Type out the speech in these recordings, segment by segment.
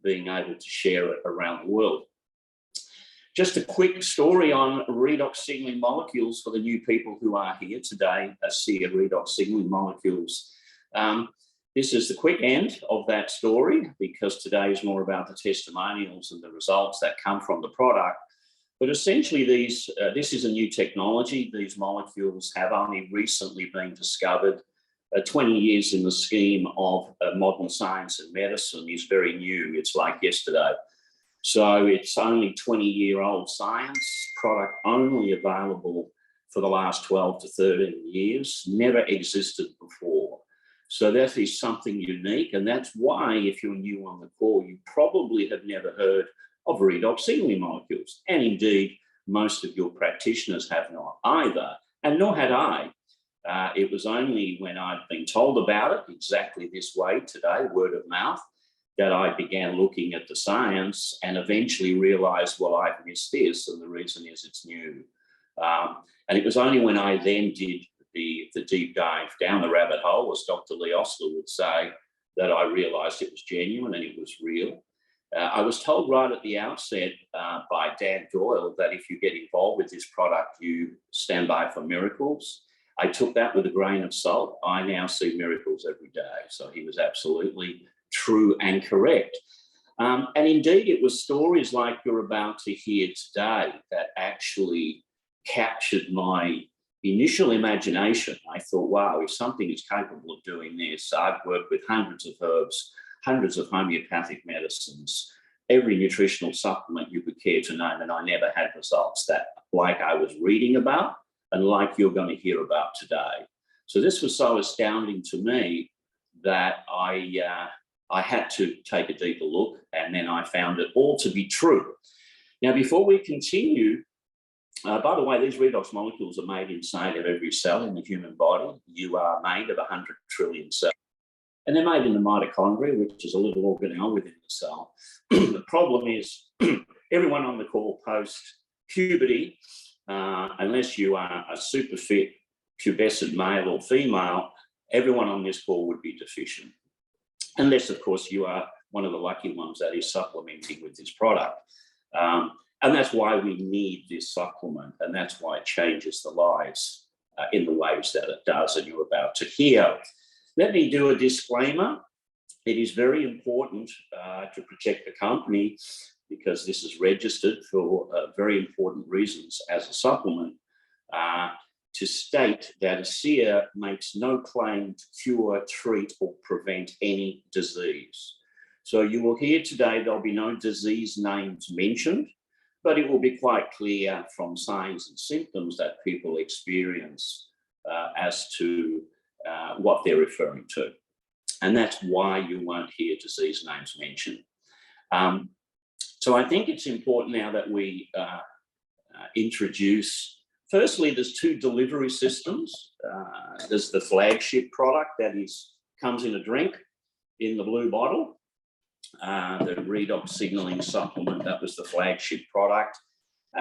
being able to share it around the world. Just a quick story on redox signaling molecules for the new people who are here today, ASEA redox signaling molecules. This is the quick end of that story, because today is more about the testimonials and the results that come from the product. But essentially, this is a new technology. These molecules have only recently been discovered. 20 years in the scheme of modern science and medicine is very new. It's like yesterday. So it's only 20-year-old science, product only available for the last 12 to 13 years, never existed before. So that is something unique, and that's why, if you're new on the call, you probably have never heard of redox signaling molecules. And indeed, most of your practitioners have not either, and nor had I. It was only when I'd been told about it exactly this way today, word of mouth, that I began looking at the science and eventually realized, well, I've missed this, and the reason is it's new. And it was only when I then did the deep dive down the rabbit hole, as Dr. Lee Osler would say, that I realized it was genuine and it was real. I was told right at the outset by Dan Doyle that if you get involved with this product, you stand by for miracles. I took that with a grain of salt. I now see miracles every day. So he was absolutely true and correct. And indeed, it was stories like you're about to hear today that actually captured my initial imagination. I thought, wow, if something is capable of doing this, I've worked with hundreds of herbs, hundreds of homeopathic medicines, every nutritional supplement you could care to name, and I never had results that like I was reading about and like you're going to hear about today. So this was so astounding to me that I had to take a deeper look, and then I found it all to be true. Now, before we continue, by the way, these redox molecules are made inside of every cell in the human body. You are made of 100 trillion cells, and they're made in the mitochondria, which is a little organelle within the cell. The problem is everyone on the call post-puberty, unless you are a super fit pubescent male or female, everyone on this call would be deficient. Unless, of course, you are one of the lucky ones that is supplementing with this product. And that's why we need this supplement, and that's why it changes the lives in the ways that it does, and you're about to hear. Let me do a disclaimer. It is very important to protect the company, because this is registered for very important reasons as a supplement, to state that ASEA makes no claim to cure, treat, or prevent any disease. So you will hear today there'll be no disease names mentioned, but it will be quite clear from signs and symptoms that people experience as to what they're referring to. And that's why you won't hear disease names mentioned. So I think it's important now that we introduce, firstly, there's two delivery systems. There's the flagship product that comes in a drink in the blue bottle. The redox signaling supplement, that was the flagship product,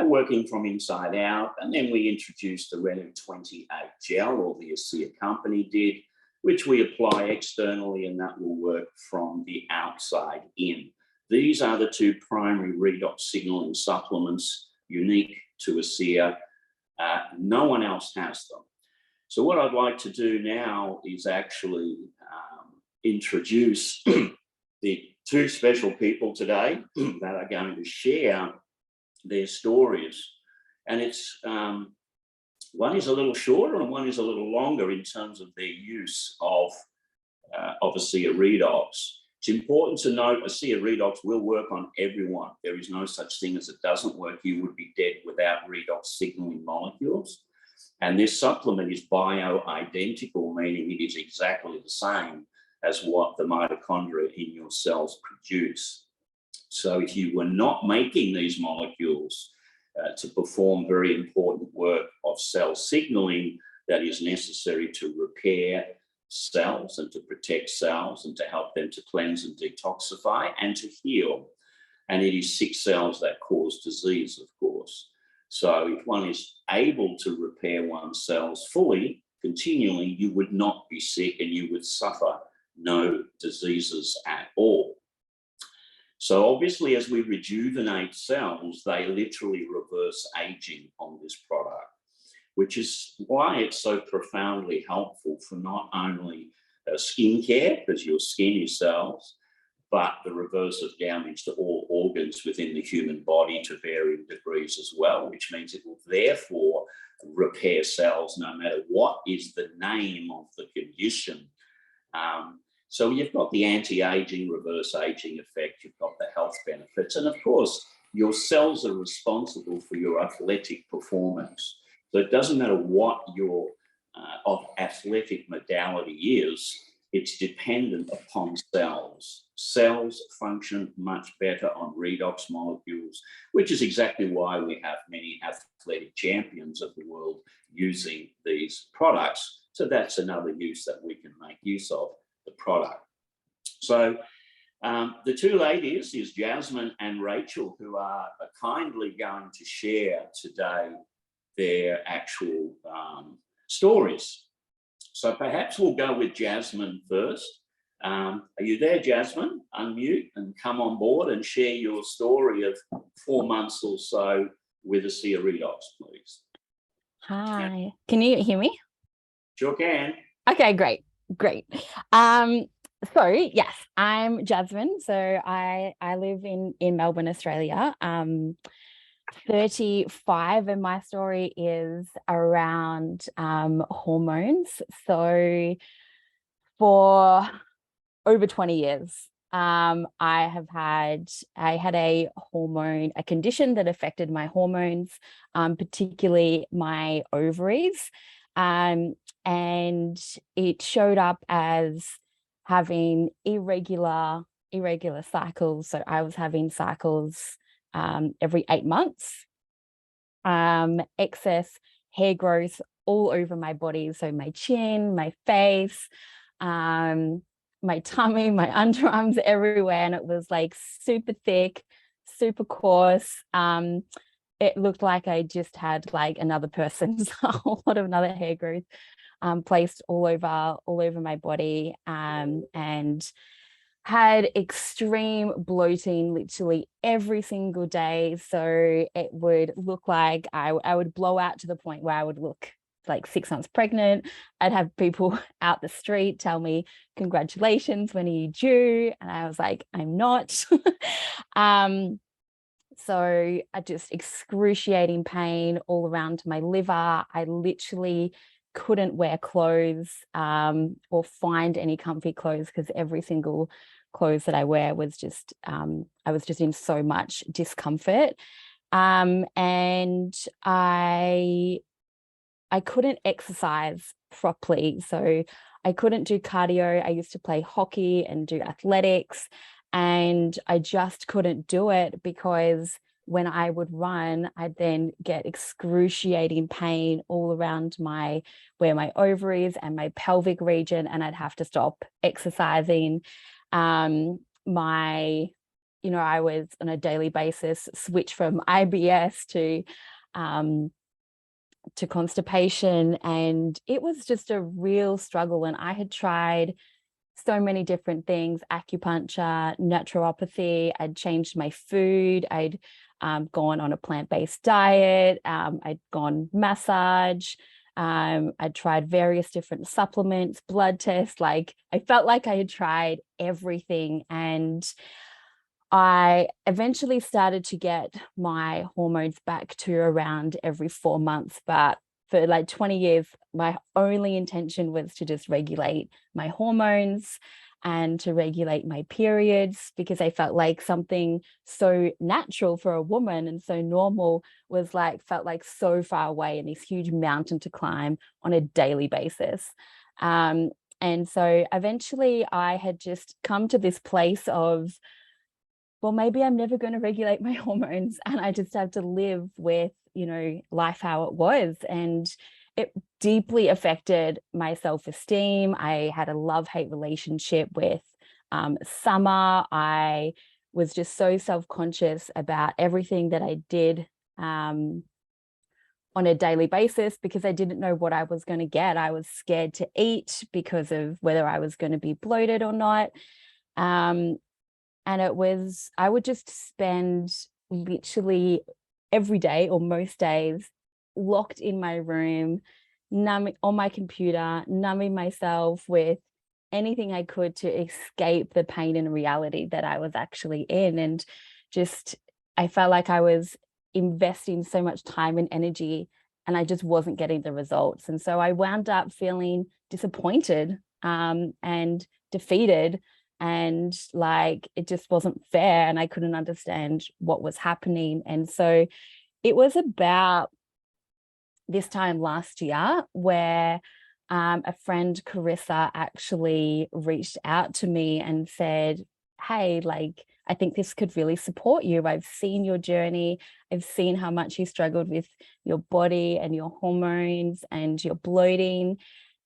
working from inside out. And then we introduced the Renin 28 gel, or the ASEA company did, which we apply externally, and that will work from the outside in. These are the two primary redox signaling supplements unique to ASEA. No one else has them. So what I'd like to do now is actually introduce the two special people today that are going to share their stories. And it's one is a little shorter and one is a little longer in terms of their use of ASEA redox. It's important to note ASEA redox will work on everyone. There is no such thing as it doesn't work. You would be dead without redox signaling molecules. And this supplement is bioidentical, meaning it is exactly the same as what the mitochondria in your cells produce. So if you were not making these molecules to perform very important work of cell signaling that is necessary to repair cells and to protect cells and to help them to cleanse and detoxify and to heal. And it is sick cells that cause disease, of course. So if one is able to repair one's cells fully, continually, you would not be sick and you would suffer no diseases at all. So obviously, as we rejuvenate cells, they literally reverse aging on this product, which is why it's so profoundly helpful for not only skincare, because your skin is cells, but the reverse of damage to all organs within the human body to varying degrees as well, which means it will therefore repair cells no matter what is the name of the condition. So you've got the anti-aging, reverse aging effect, you've got the health benefits, and of course, your cells are responsible for your athletic performance. So it doesn't matter what your of athletic modality is, it's dependent upon cells. Cells function much better on redox molecules, which is exactly why we have many athletic champions of the world using these products. So that's another use that we can make use of the product. So the two ladies is Jasmine and Rachel, who are kindly going to share today their actual stories. So perhaps we'll go with Jasmine first. Are you there, Jasmine? Unmute and come on board and share your story of 4 months or so with ASEA redox, please. Hi, can you hear me? Sure can. Okay, great. So yes, I'm Jasmine. So I live in Melbourne, Australia. 35, and my story is around hormones. So for over 20 years, I had a condition that affected my hormones, particularly my ovaries. And it showed up as having irregular cycles. So I was having cycles every 8 months, excess hair growth all over my body. So my chin, my face, my tummy, my underarms, everywhere. And it was like super thick, super coarse. It looked like I just had like another person's a whole lot of another hair growth placed all over my body, and had extreme bloating literally every single day. So it would look like I would blow out to the point where I would look like 6 months pregnant. I'd have people out the street tell me, congratulations, when are you due? And I was like, I'm not. So I just excruciating pain all around my liver. I literally couldn't wear clothes or find any comfy clothes, because every single clothes that I wear was just, I was just in so much discomfort. And I couldn't exercise properly. So I couldn't do cardio. I used to play hockey and do athletics, and I just couldn't do it because when I would run, I'd then get excruciating pain all around where my ovaries and my pelvic region, and I'd have to stop exercising. I was on a daily basis switch from IBS to constipation, and it was just a real struggle. And I had tried so many different things: acupuncture, naturopathy. I'd changed my food. I'd gone on a plant-based diet. I'd gone massage. I'd tried various different supplements, blood tests. Like, I felt like I had tried everything. And I eventually started to get my hormones back to around every 4 months. But for like 20 years, my only intention was to just regulate my hormones and to regulate my periods, because I felt like something so natural for a woman and so normal felt like so far away, and this huge mountain to climb on a daily basis. And so eventually I had just come to this place of, well, maybe I'm never going to regulate my hormones, and I just have to live with, life how it was. And it deeply affected my self-esteem. I had a love-hate relationship with summer. I was just so self-conscious about everything that I did on a daily basis, because I didn't know what I was going to get. I was scared to eat because of whether I was going to be bloated or not. And I would just spend literally every day or most days locked in my room, numbing on my computer, numbing myself with anything I could to escape the pain and reality that I was actually in. And just, I felt like I was investing so much time and energy and I just wasn't getting the results. And so I wound up feeling disappointed and defeated, and like it just wasn't fair and I couldn't understand what was happening. And so it was about this time last year where a friend, Carissa, actually reached out to me and said, hey, like, I think this could really support you. I've seen your journey. I've seen how much you struggled with your body and your hormones and your bloating.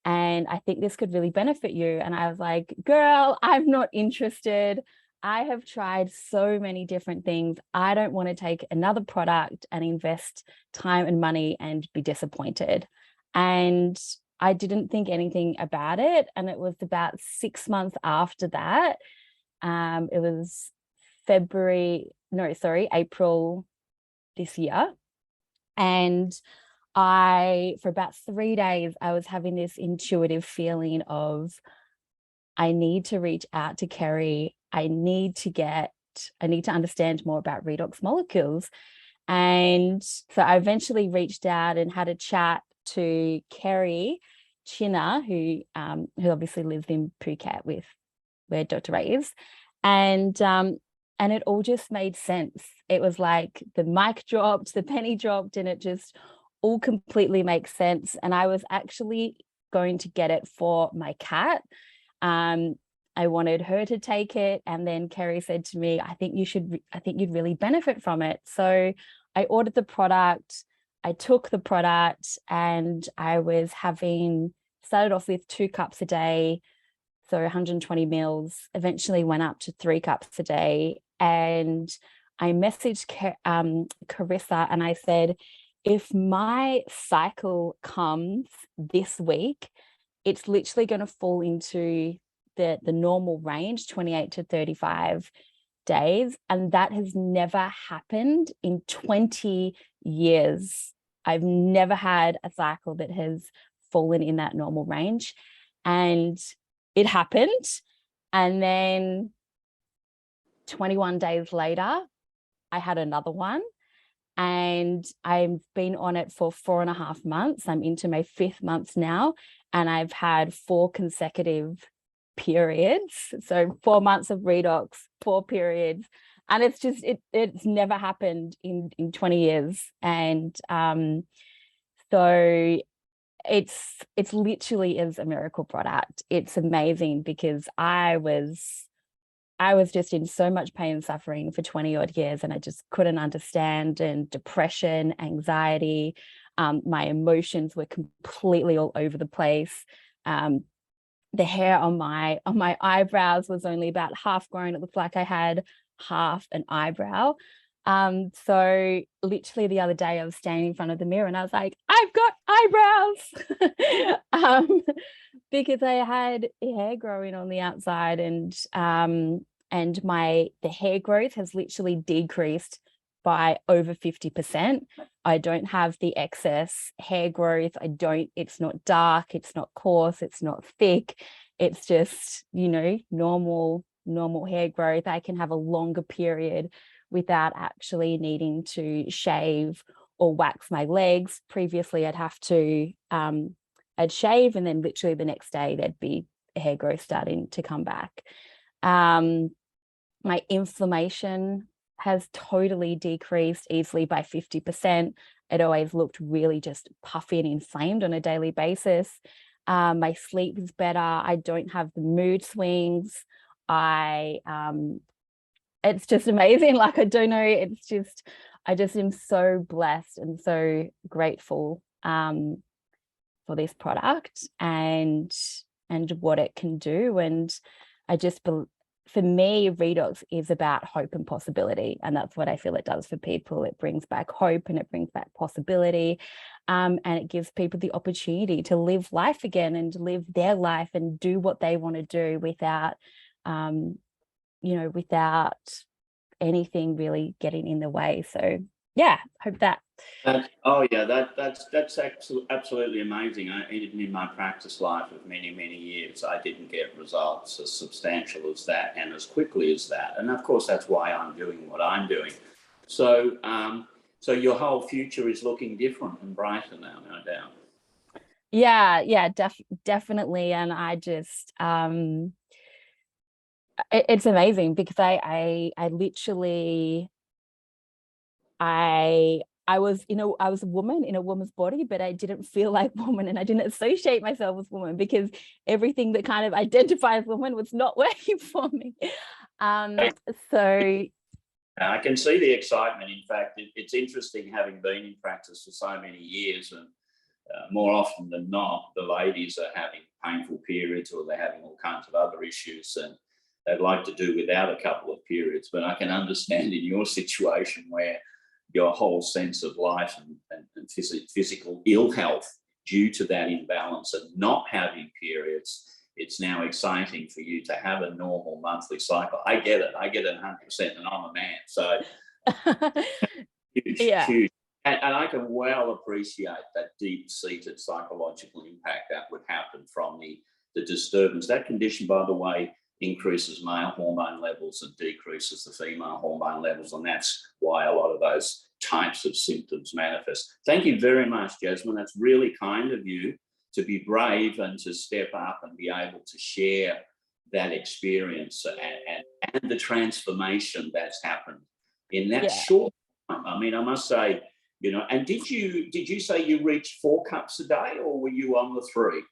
And I think this could really benefit you. And I was like, girl, I'm not interested. I have tried so many different things. I don't want to take another product and invest time and money and be disappointed. And I didn't think anything about it. And it was about 6 months after that. It was April this year. And for about 3 days, I was having this intuitive feeling of, I need to reach out to Kerry. I need to understand more about redox molecules. And so I eventually reached out and had a chat to Kerry Chinna, who obviously lives in Phuket with where Dr. Ray is. And it all just made sense. It was like the mic dropped, the penny dropped, and it just all completely makes sense. And I was actually going to get it for my cat. I wanted her to take it. And then Kerry said to me, I think you'd really benefit from it. So I ordered the product, I took the product, and I was started off with 2 cups a day, so 120 mils, eventually went up to 3 cups a day. And I messaged Carissa and I said, if my cycle comes this week, it's literally going to fall into the normal range, 28 to 35 days. And that has never happened in 20 years. I've never had a cycle that has fallen in that normal range. And it happened. And then 21 days later, I had another one. And I've been on it for 4.5 months. I'm into my 5th month now. And I've had 4 consecutive periods. So 4 months of redox, 4 periods. And it's just, it's never happened in 20 years. And so it's literally is a miracle product. It's amazing because I was just in so much pain and suffering for 20 odd years, and I just couldn't understand, and depression, anxiety, my emotions were completely all over the place. The hair on my eyebrows was only about half grown. It looked like I had half an eyebrow. So literally the other day I was standing in front of the mirror and I was like, I've got eyebrows. Because I had hair growing on the outside, and the hair growth has literally decreased by over 50%. I don't have the excess hair growth. It's not dark, it's not coarse, it's not thick. It's just, normal hair growth. I can have a longer period without actually needing to shave or wax my legs. Previously, I'd have to, I'd shave and then literally the next day there'd be hair growth starting to come back. My inflammation has totally decreased easily by 50%. It always looked really just puffy and inflamed on a daily basis. My sleep is better. I don't have the mood swings. It's just amazing. Like, I don't know, I just am so blessed and so grateful for this product and what it can do. And I just for me, redox is about hope and possibility, and that's what I feel it does for people. It brings back hope and it brings back possibility, and it gives people the opportunity to live life again and live their life and do what they want to do without you know, without anything really getting in the way. So yeah, hope that. Oh yeah, that's absolutely amazing. Even in my practice life of many years, I didn't get results as substantial as that and as quickly as that. And of course, that's why I'm doing what I'm doing. So, so your whole future is looking different and brighter now, no doubt. Yeah, definitely. And I just it's amazing because I literally I was, you know, I was a woman in a woman's body, but I didn't feel like woman, and I didn't associate myself as woman because everything that kind of identifies woman was not working for me. So I can see the excitement. In fact, it's interesting having been in practice for so many years, and more often than not, the ladies are having painful periods or they're having all kinds of other issues, and they'd like to do without a couple of periods. But I can understand in your situation where your whole sense of life and physical ill health due to that imbalance and not having periods, it's now exciting for you to have a normal monthly cycle. I get it 100%, and I'm a man, so huge, yeah. huge. And I can well appreciate that deep-seated psychological impact that would happen from the disturbance. That condition, by the way, increases male hormone levels and decreases the female hormone levels, and that's why a lot of those types of symptoms manifest. Thank you very much, Jasmine. That's really kind of you to be brave and to step up and be able to share that experience and the transformation that's happened in that short time. I mean, I must say, you know, and did you say you reached 4 cups a day, or were you on the 3?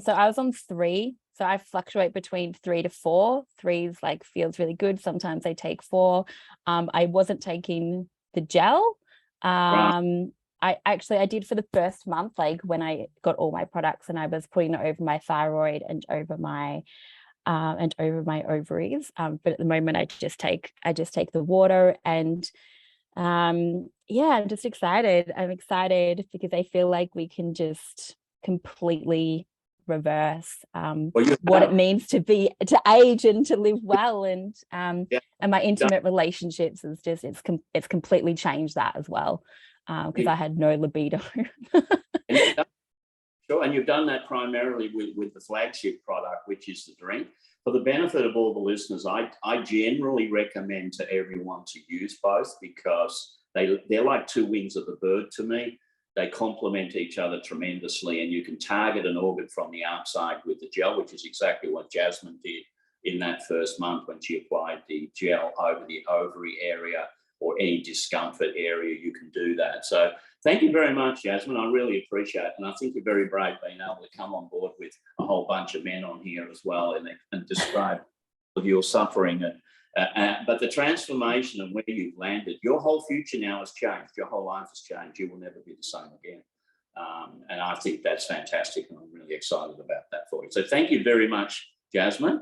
So I was on 3. So I fluctuate between 3 to 4. 3 is like feels really good. Sometimes I take 4. I wasn't taking the gel. Right. I did for the first month, like when I got all my products, and I was putting it over my thyroid and over my ovaries. But at the moment I just take the water, and yeah, I'm just excited. I'm excited because I feel like we can just completely reverse what it means to age and to live well, and my intimate relationships is just it's completely changed that as well, because I had no libido. Sure, and you've done that primarily with the flagship product, which is the drink. For the benefit of all the listeners, I generally recommend to everyone to use both because they're like 2 wings of the bird to me. They complement each other tremendously, and you can target an organ from the outside with the gel, which is exactly what Jasmine did in that first month when she applied the gel over the ovary area or any discomfort area. You can do that. So thank you very much, Jasmine. I really appreciate it. And I think you're very brave being able to come on board with a whole bunch of men on here as well and describe your suffering. But the transformation and where you've landed, your whole future now has changed. Your whole life has changed. You will never be the same again. And I think that's fantastic. And I'm really excited about that for you. So thank you very much, Jasmine.